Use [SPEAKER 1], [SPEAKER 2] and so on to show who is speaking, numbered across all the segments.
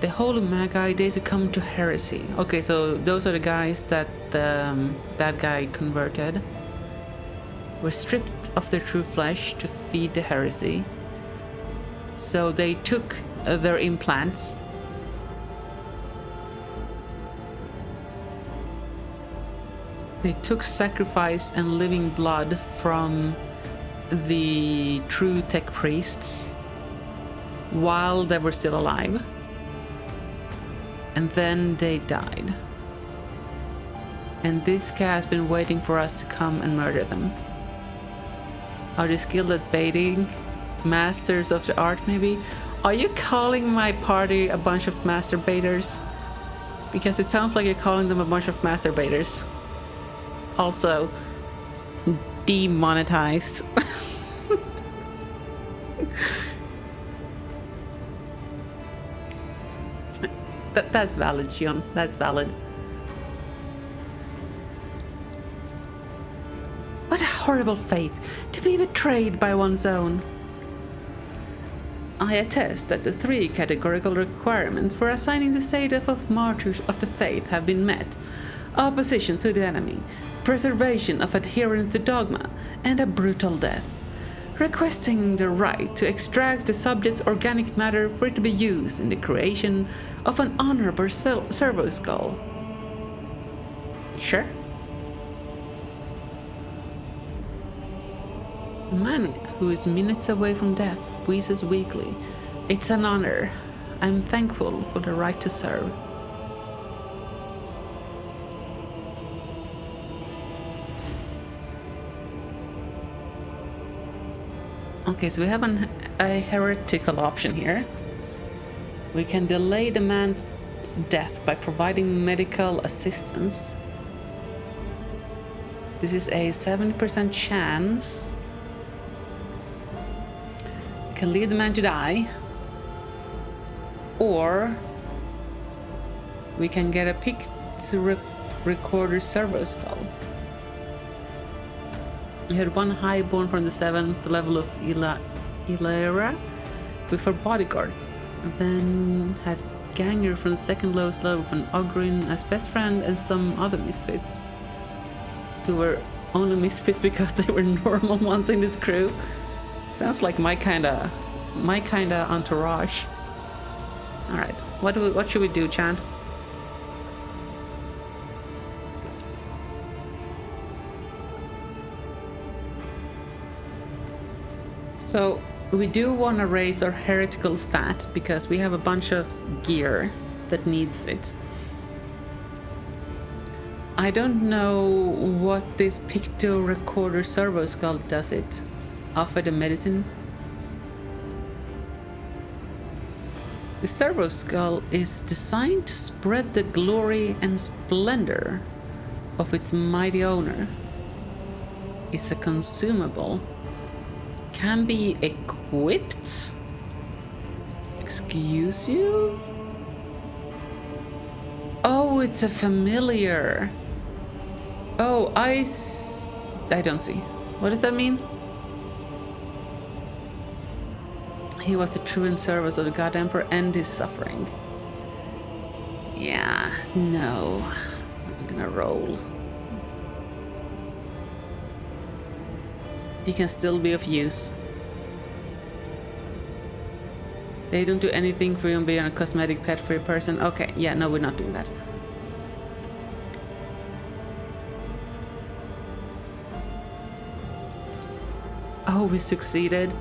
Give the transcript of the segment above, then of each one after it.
[SPEAKER 1] The Holy Magi, they succumbed to heresy. Okay, so those are the guys that that guy converted. Were stripped of their true flesh to feed the heresy. So they took their implants. They took sacrifice and living blood from the true tech priests while they were still alive. And then they died. And this guy has been waiting for us to come and murder them. Are they skilled at baiting? Masters of the art, maybe? Are you calling my party a bunch of masturbators? Because it sounds like you're calling them a bunch of masturbators. Also, demonetized. That's valid, Gion. That's valid. What a horrible fate, to be betrayed by one's own. I attest that the 3 categorical requirements for assigning the status of martyrs of the faith have been met. Opposition to the enemy, preservation of adherence to dogma, and a brutal death. Requesting the right to extract the subject's organic matter for it to be used in the creation of an honorable servo skull. Sure. A man who is minutes away from death wheezes weakly. It's an honor. I'm thankful for the right to serve. Okay, so we have a heretical option here. We can delay the man's death by providing medical assistance. This is a 70% chance. We can leave the man to die. Or we can get a picture recorder servo skull. We had one highborn from the 7th level of Ilera with a bodyguard. And then had Ganger from the 2nd lowest level with an Ogrin as best friend and some other misfits. Who were only misfits because they were normal ones in this crew. Sounds like my kinda entourage. Alright, what should we do, Chan? So we do want to raise our heretical stat because we have a bunch of gear that needs it. I don't know what this Picto Recorder Servo Skull does it. Offer the medicine. The Servo Skull is designed to spread the glory and splendor of its mighty owner. It's a consumable. Can be equipped? Excuse you? Oh, it's a familiar. Oh, I don't see. What does that mean? He was the true in service of the God Emperor and his suffering. Yeah, no. I'm gonna roll. He can still be of use. They don't do anything for you beyond a cosmetic pet for a person. Okay, yeah, no, we're not doing that. Oh, we succeeded.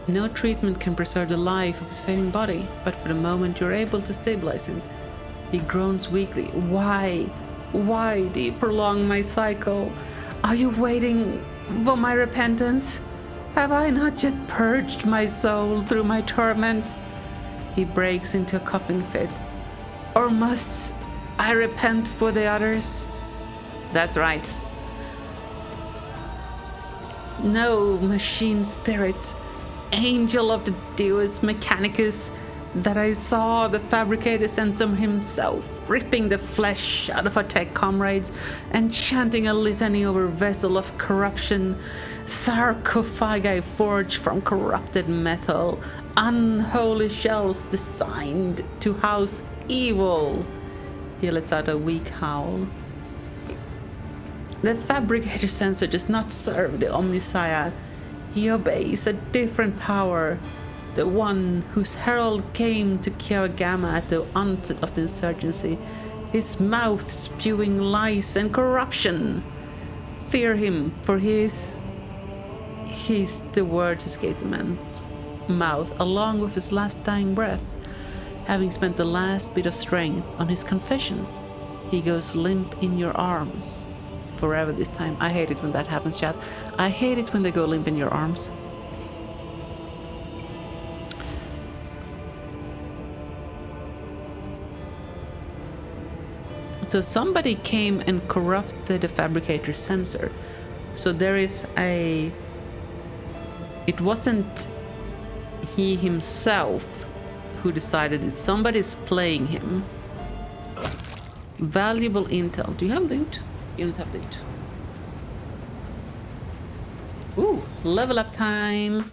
[SPEAKER 1] No treatment can preserve the life of his fading body, but for the moment you're able to stabilize him. He groans weakly. Why? Why do you prolong my cycle? Are you waiting for my repentance? Have I not yet purged my soul through my torment? He breaks into a coughing fit. Or must I repent for the others? That's right. No, machine spirit, angel of the Deus Mechanicus, that I saw the fabricator Sensum himself, ripping the flesh out of our tech comrades and chanting a litany over vessel of corruption, sarcophagi forged from corrupted metal, unholy shells designed to house evil. He lets out a weak howl. The fabricator sensor does not serve the Omnissiah. He obeys a different power, the one whose herald came to Kiawagama at the onset of the insurgency, his mouth spewing lies and corruption. Fear him, for the words escaped the man's mouth, along with his last dying breath. Having spent the last bit of strength on his confession, he goes limp in your arms. Forever this time. I hate it when that happens, chat. I hate it when they go limp in your arms. So somebody came and corrupted the fabricator sensor. So there is a... It wasn't he himself who decided it. Somebody's playing him. Valuable intel. Do you have loot? You don't have loot. Ooh, level up time.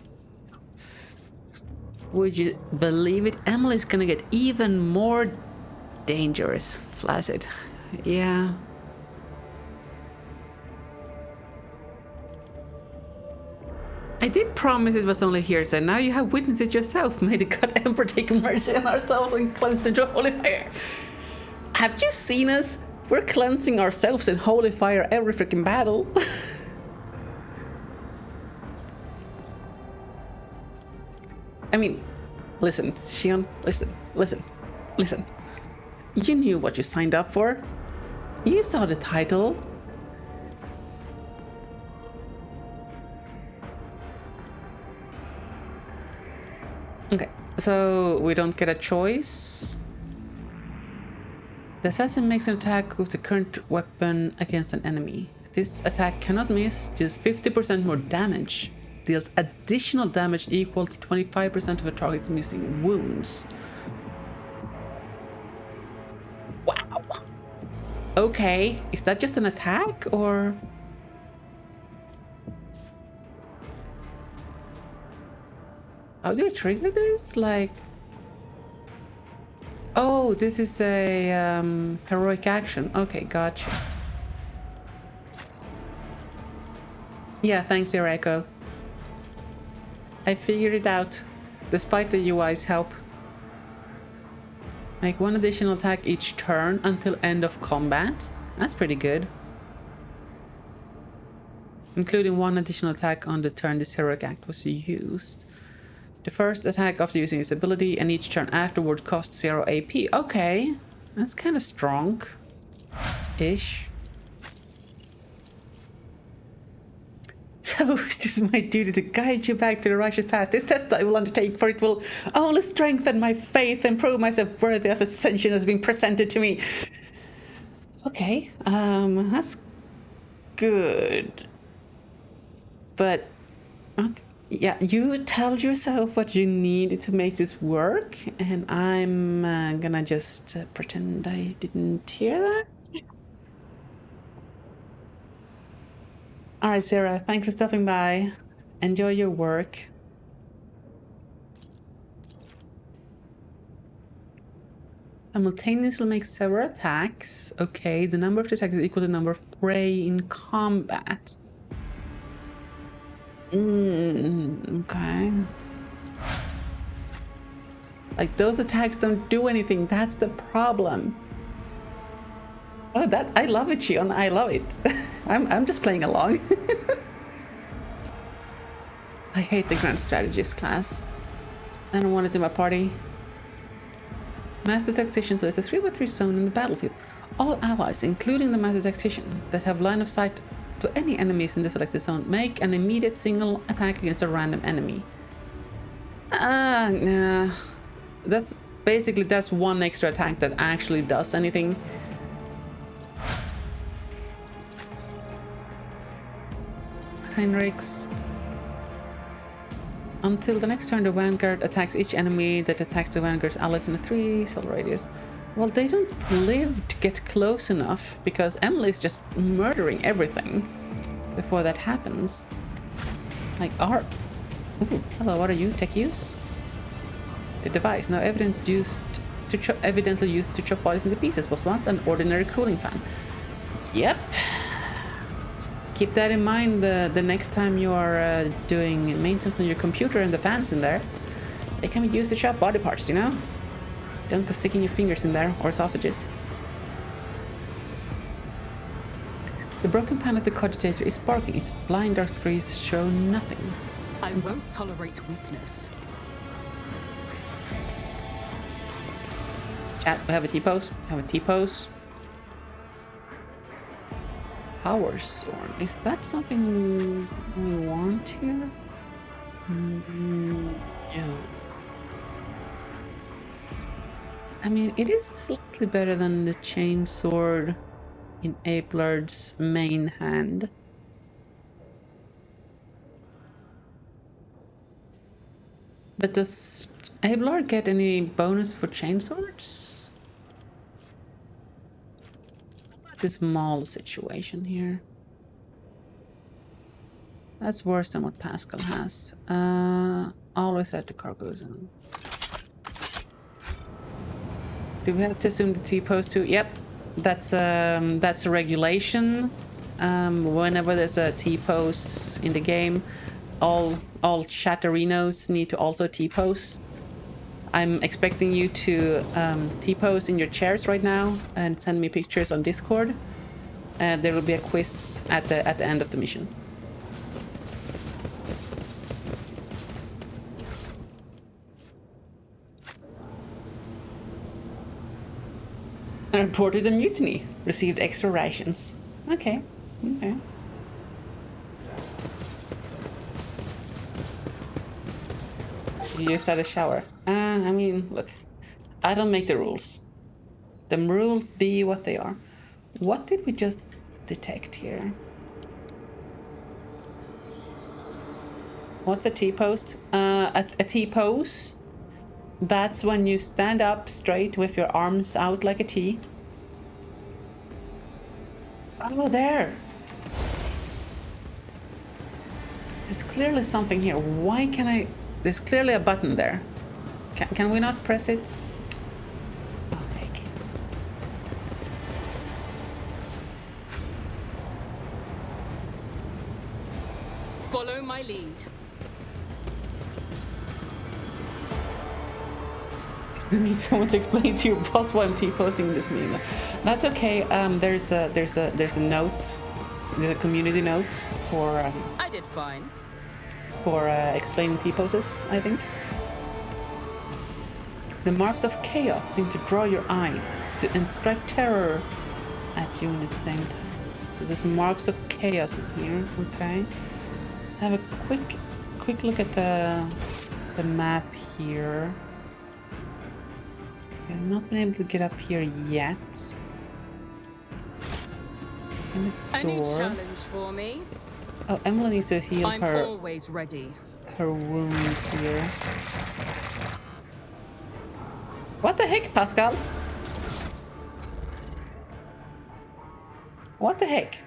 [SPEAKER 1] Would you believe it? Emily's gonna get even more dangerous. Flaccid. Yeah. I did promise it was only hearsay. Now you have witnessed it yourself. May the God Emperor take mercy on ourselves and cleanse into holy fire. Have you seen us? We're cleansing ourselves in holy fire every freaking battle. I mean, listen, Shion, listen. You knew what you signed up for. You saw the title. Okay, so we don't get a choice. The assassin makes an attack with the current weapon against an enemy. This attack cannot miss, deals 50% more damage, deals additional damage equal to 25% of a target's missing wounds. Wow! Okay, is that just an attack, or...? How do you trigger this? Like... Oh, this is a heroic action. Okay, gotcha. Yeah, thanks, your Echo. I figured it out, despite the UI's help. Make one additional attack each turn until end of combat. That's pretty good. Including one additional attack on the turn this heroic act was used. The first attack after using his ability and each turn afterward costs 0 AP. Okay, that's kind of strong-ish. So it is my duty to guide you back to the righteous path. This test I will undertake, for it will only strengthen my faith and prove myself worthy of ascension as being presented to me. Okay, that's good. But, okay. Yeah, you tell yourself what you need to make this work, and I'm gonna just pretend I didn't hear that. Alright, Sarah, thanks for stopping by. Enjoy your work. Simultaneously make several attacks. Okay, the number of the attacks is equal to the number of prey in combat. Okay. Like, those attacks don't do anything. That's the problem. Oh, that I love it, Shion. I love it. I'm just playing along. I hate the Grand Strategist class. I don't want it in my party. Master Tactician, so it's a 3x3 zone in the battlefield. All allies, including the Master Tactician, that have line of sight to any enemies in the selected zone, make an immediate single attack against a random enemy. Nah. That's one extra attack that actually does anything. Heinrichs. Until the next turn, the Vanguard attacks each enemy that attacks the Vanguard's allies in a 3-cell radius. Well, they don't live to get close enough, because Emily's just murdering everything before that happens. Like, Ooh, hello, what are you? Tech use? The device, now evidently used to chop bodies into pieces, was once an ordinary cooling fan. Yep. Keep that in mind the next time you are doing maintenance on your computer and the fans in there. They can be used to chop body parts, you know? Don't go sticking your fingers in there, or sausages. The broken pan of the cogitator is sparking. Its blind dark screens show nothing.
[SPEAKER 2] I won't tolerate weakness.
[SPEAKER 1] Chat, we have a T-pose. We have a T-pose. Power sword. Is that something we want here? No. I mean, it is slightly better than the chain sword in Ablard's main hand. But does Ablard get any bonus for chain swords? This mall situation here. That's worse than what Pascal has. Always at the cargo zone. Do we have to assume the T-pose too? Yep. That's a regulation. Whenever there's a T-pose in the game, all chatterinos need to also T-pose. I'm expecting you to T-pose in your chairs right now and send me pictures on Discord. There will be a quiz at the end of the mission. I reported a mutiny. Received extra rations. Okay. Okay. You just had a shower. I mean, look. I don't make the rules. The rules be what they are. What did we just detect here? What's a T-post? A T-pose? That's when you stand up straight with your arms out like a T. Oh, there. There's clearly something here. Why can I... There's clearly a button there. Can we not press it? Oh, heck.
[SPEAKER 2] Follow my lead.
[SPEAKER 1] I need someone to explain to your boss why I'm T-posting in this meeting. That's okay. There's a note, there's a community note for
[SPEAKER 2] I did fine.
[SPEAKER 1] For explaining T-poses, I think. The marks of chaos seem to draw your eyes and strike terror at you in the same time. So there's marks of chaos in here. Okay. Have a quick look at the map here. I've not been able to get up here yet.
[SPEAKER 2] Any challenge for me?
[SPEAKER 1] Oh, Emily needs to heal
[SPEAKER 2] I'm always ready.
[SPEAKER 1] Her wound here. What the heck, Pascal? What the heck?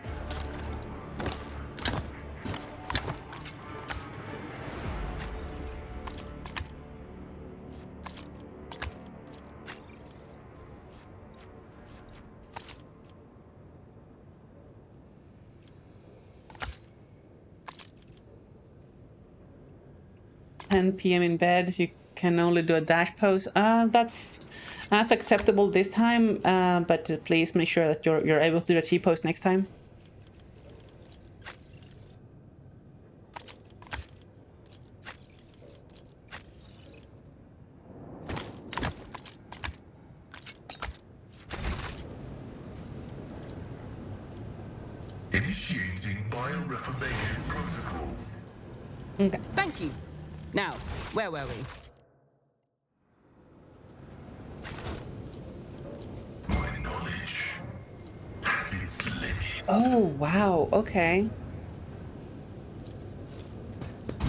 [SPEAKER 1] PM in bed, you can only do a dash pose. That's acceptable this time, but please make sure that you're able to do a T-pose next time.
[SPEAKER 3] Initiating bioreformation protocol.
[SPEAKER 1] Okay.
[SPEAKER 2] Thank you. Now, where were we?
[SPEAKER 3] My knowledge has its limits.
[SPEAKER 1] Oh, wow. Okay.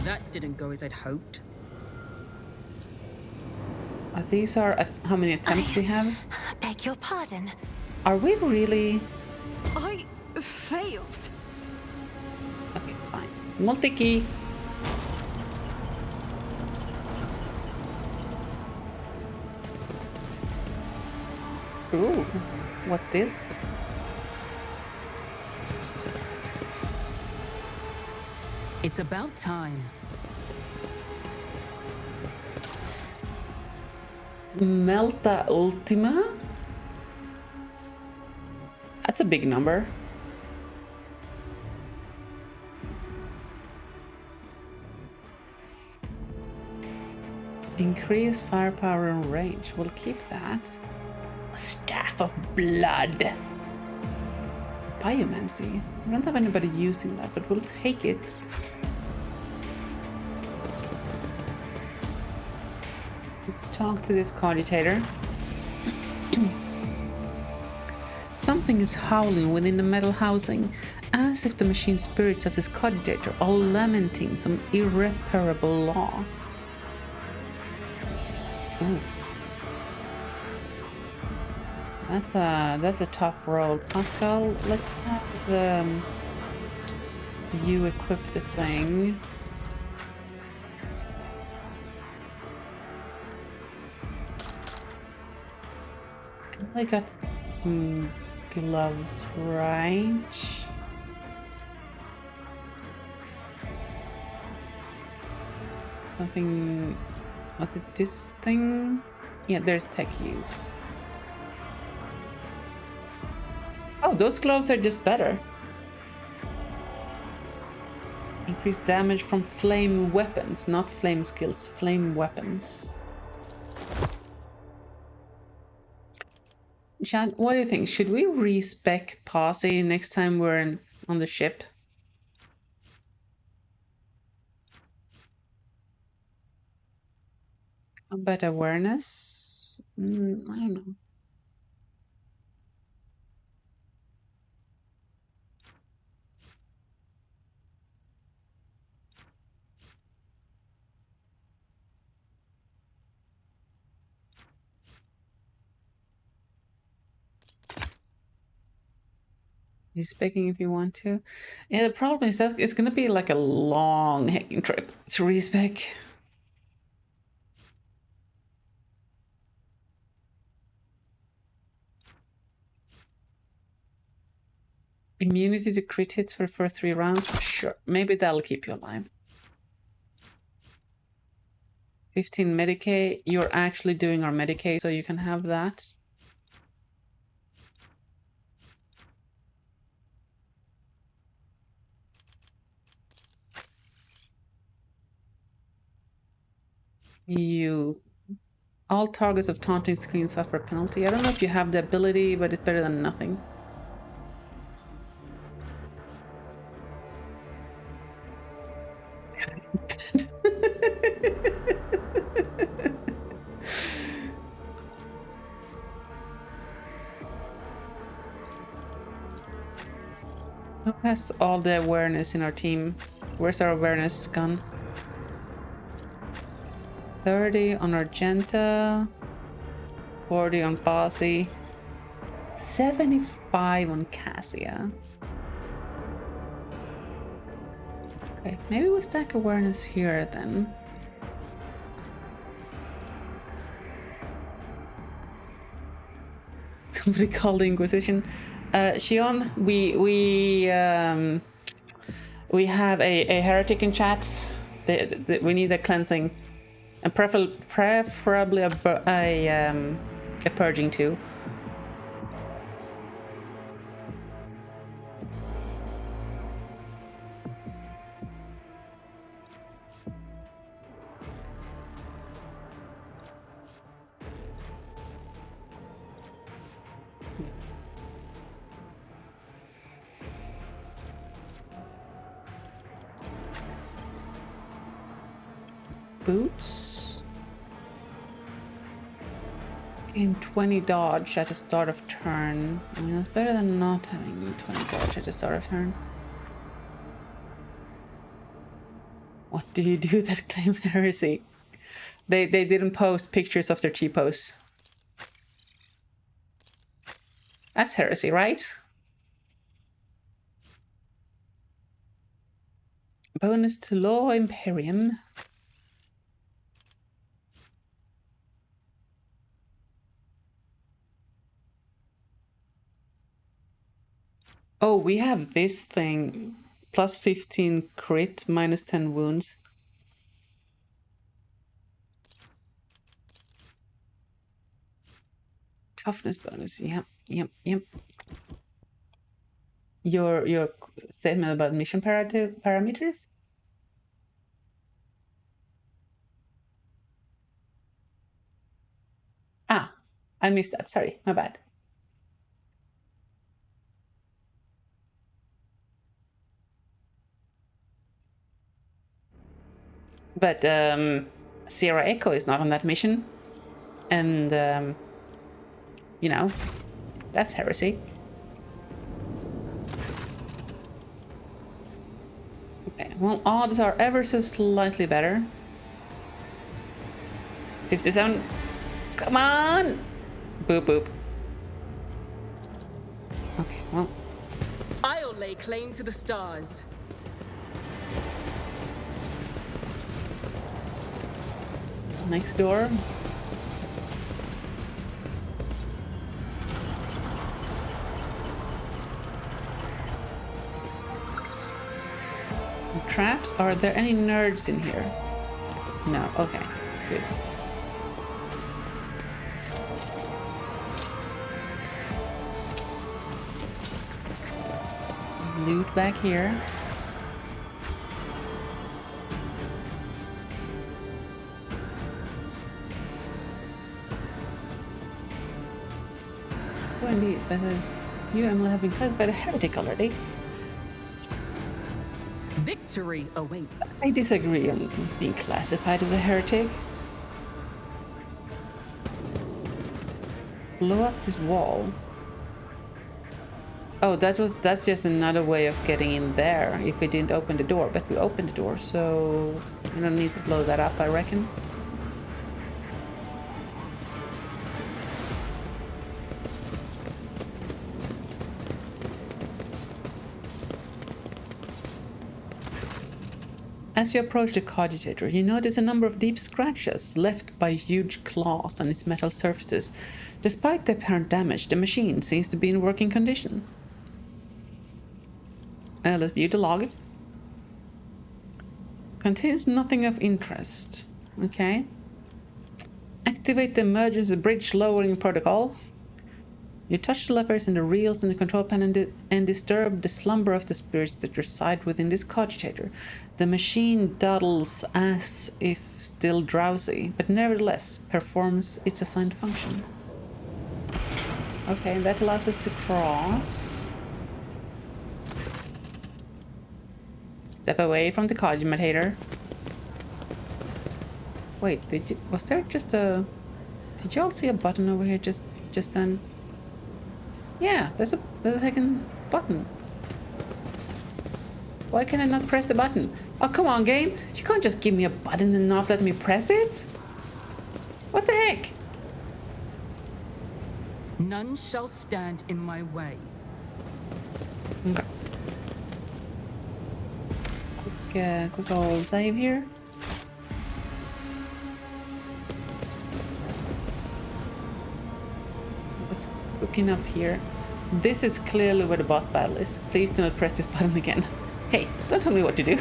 [SPEAKER 2] That didn't go as I'd hoped.
[SPEAKER 1] These are how many attempts we have?
[SPEAKER 4] Beg your pardon.
[SPEAKER 1] Are we really?
[SPEAKER 4] I failed.
[SPEAKER 1] Okay, fine. Multi-key. Ooh, what this?
[SPEAKER 2] It's about time.
[SPEAKER 1] Melta Ultima? That's a big number. Increase firepower and range. We'll keep that. A staff of blood. Biomancy. We don't have anybody using that, but we'll take it. Let's talk to this cogitator. Something is howling within the metal housing, as if the machine spirits of this cogitator are lamenting some irreparable loss. Ooh. That's a tough roll. Pascal, let's have you equip the thing. I got some gloves, right? Something... Was it this thing? Yeah, there's tech use. Oh, those gloves are just better. Increased damage from flame weapons, not flame skills, flame weapons. Chad, what do you think? Should we respec Posse next time we're on the ship? Combat awareness? I don't know. Respeccing if you want to. Yeah, the problem is that it's gonna be like a long hacking trip to respec. Immunity to crit hits for the first 3 rounds? Sure, maybe that'll keep you alive. 15 Medicaid. You're actually doing our Medicaid, so you can have that. All targets of taunting screen suffer a penalty. I don't know if you have the ability, but it's better than nothing. Who has all the awareness in our team? Where's our awareness gun? 30 on Argenta, 40 on Bossy, 75 on Cassia. Okay, maybe we stack awareness here then. Somebody called the Inquisition. Shion, we have a heretic in chat. We need a cleansing. And preferably a purging too. Boots. In 20 dodge at the start of turn. I mean, that's better than not having 20 dodge at the start of turn. What do you do that claim heresy? They didn't post pictures of their T-posts. That's heresy, right? Bonus to Law Imperium. Oh, we have this thing. Plus 15 crit, minus 10 wounds. Toughness bonus. Yep. Your statement about mission parameters? Ah, I missed that. Sorry, my bad. But Sierra Echo is not on that mission. And, you know, that's heresy. Okay, well, odds are ever so slightly better. 57. Come on! Boop, boop. Okay, well.
[SPEAKER 2] I'll lay claim to the stars.
[SPEAKER 1] Next door. Traps? Are there any nerds in here? No. Okay, good. Some loot back here. Oh, indeed. That is... You, Emily, have been classified a heretic already.
[SPEAKER 2] Victory awaits.
[SPEAKER 1] I disagree on being classified as a heretic. Blow up this wall. Oh, that's just another way of getting in there if we didn't open the door. But we opened the door, so we don't need to blow that up, I reckon. As you approach the cogitator, you notice a number of deep scratches left by huge claws on its metal surfaces. Despite the apparent damage, the machine seems to be in working condition. Let's view the log. Contains nothing of interest. Okay. Activate the emergency bridge lowering protocol. You touch the levers and the reels in the control panel and disturb the slumber of the spirits that reside within this cogitator. The machine dawdles as if still drowsy, but nevertheless performs its assigned function. Okay, that allows us to cross. Step away from the cogitator. Wait, was there just a... Did you all see a button over here just then? Yeah, there's a second button. Why can I not press the button? Oh, come on, game. You can't just give me a button and not let me press it. What the heck?
[SPEAKER 2] None shall stand in my way.
[SPEAKER 1] Okay. Quick old save here. So what's cooking up here? This is clearly where the boss battle is. Please do not press this button again. Hey, don't tell me what to do.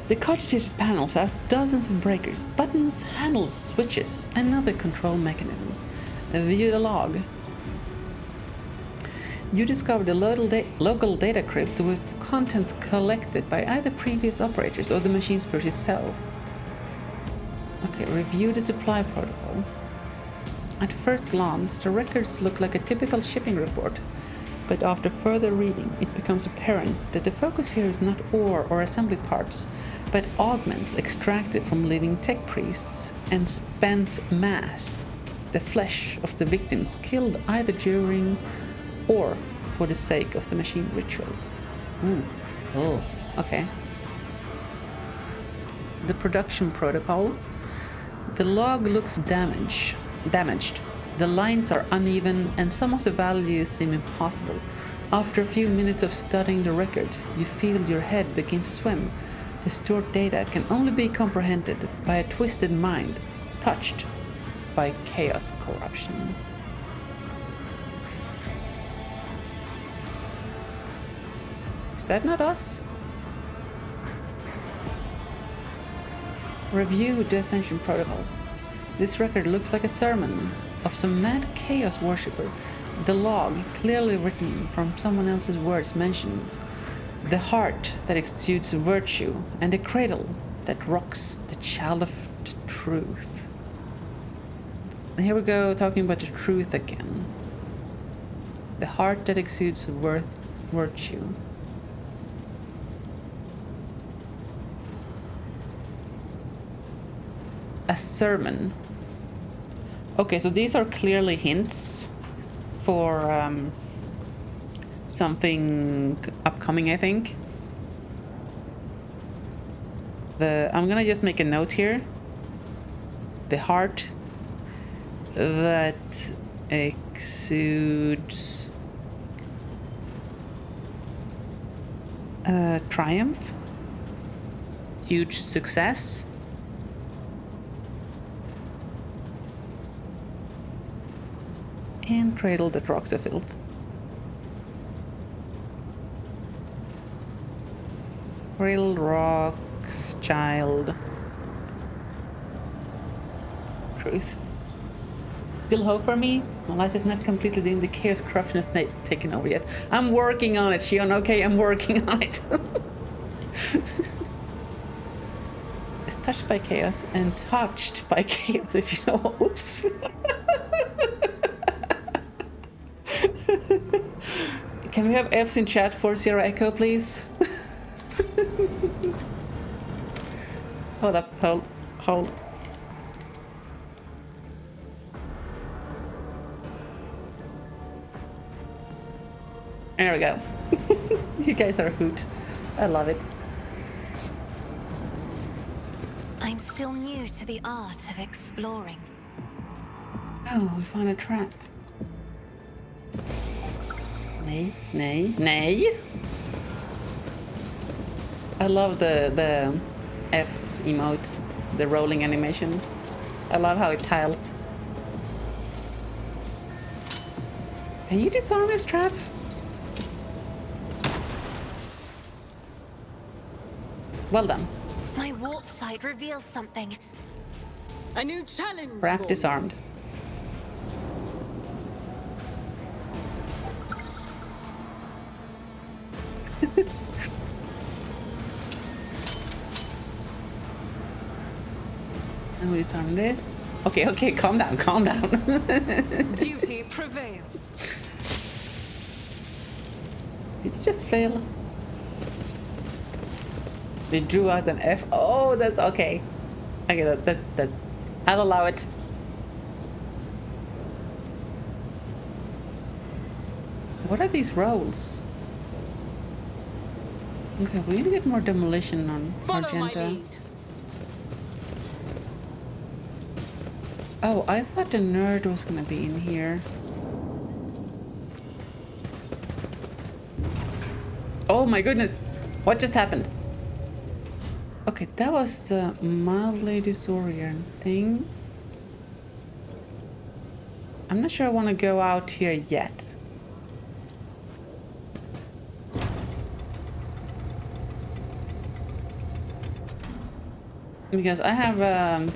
[SPEAKER 1] The cogitator's panels has dozens of breakers, buttons, handles, switches, and other control mechanisms. View the log. You discovered a local data crypt with contents collected by either previous operators or the machine spirit itself. Okay, review the supply protocol. At first glance, the records look like a typical shipping report, but after further reading, it becomes apparent that the focus here is not ore or assembly parts, but augments extracted from living tech priests and spent mass, the flesh of the victims killed either during or for the sake of the machine rituals. Ooh. Oh, okay. The production protocol. The log looks damaged. The lines are uneven and some of the values seem impossible. After a few minutes of studying the record, you feel your head begin to swim. The stored data can only be comprehended by a twisted mind, touched by chaos corruption. Is that not us? Review the Ascension Protocol. This record looks like a sermon of some mad chaos worshipper. The log, clearly written from someone else's words, mentions the heart that exudes virtue and the cradle that rocks the child of the truth. Here we go, talking about the truth again. The heart that exudes virtue. A sermon. Okay, so these are clearly hints for something upcoming, I think. I'm gonna just make a note here. The heart that exudes triumph, huge success, and cradle that rocks the filth. Cradle rocks child truth. Still hope for me? My light is not completely dim. The chaos corruption has not taken over yet. I'm working on it, Shion. Okay, I'm working on it. It's touched by chaos and touched by chaos, if you know. Oops. Can we have F's in chat for Sierra Echo, please? Hold up, hold. There we go. You guys are a hoot. I love it.
[SPEAKER 4] I'm still new to the art of exploring.
[SPEAKER 1] Oh, we found a trap. Nay. I love the F emote, the rolling animation. I love how it tiles. Can you disarm this trap? Well done.
[SPEAKER 4] My warp site reveals something.
[SPEAKER 2] A new challenge.
[SPEAKER 1] Trap
[SPEAKER 2] for me.
[SPEAKER 1] disarmed. And we disarm this. Okay, calm down.
[SPEAKER 4] Duty prevails.
[SPEAKER 1] Did you just fail? They drew out an F. Oh, that's okay. Okay, that I'll allow it. What are these rolls? Okay, we need to get more demolition on
[SPEAKER 2] Follow my
[SPEAKER 1] Argenta.
[SPEAKER 2] lead.
[SPEAKER 1] Oh, I thought the nerd was gonna be in here. Oh my goodness! What just happened? Okay, that was mildly disorienting. I'm not sure I want to go out here yet. Because I have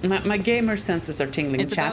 [SPEAKER 1] my gamer senses are tingling.
[SPEAKER 2] It's
[SPEAKER 1] Chat.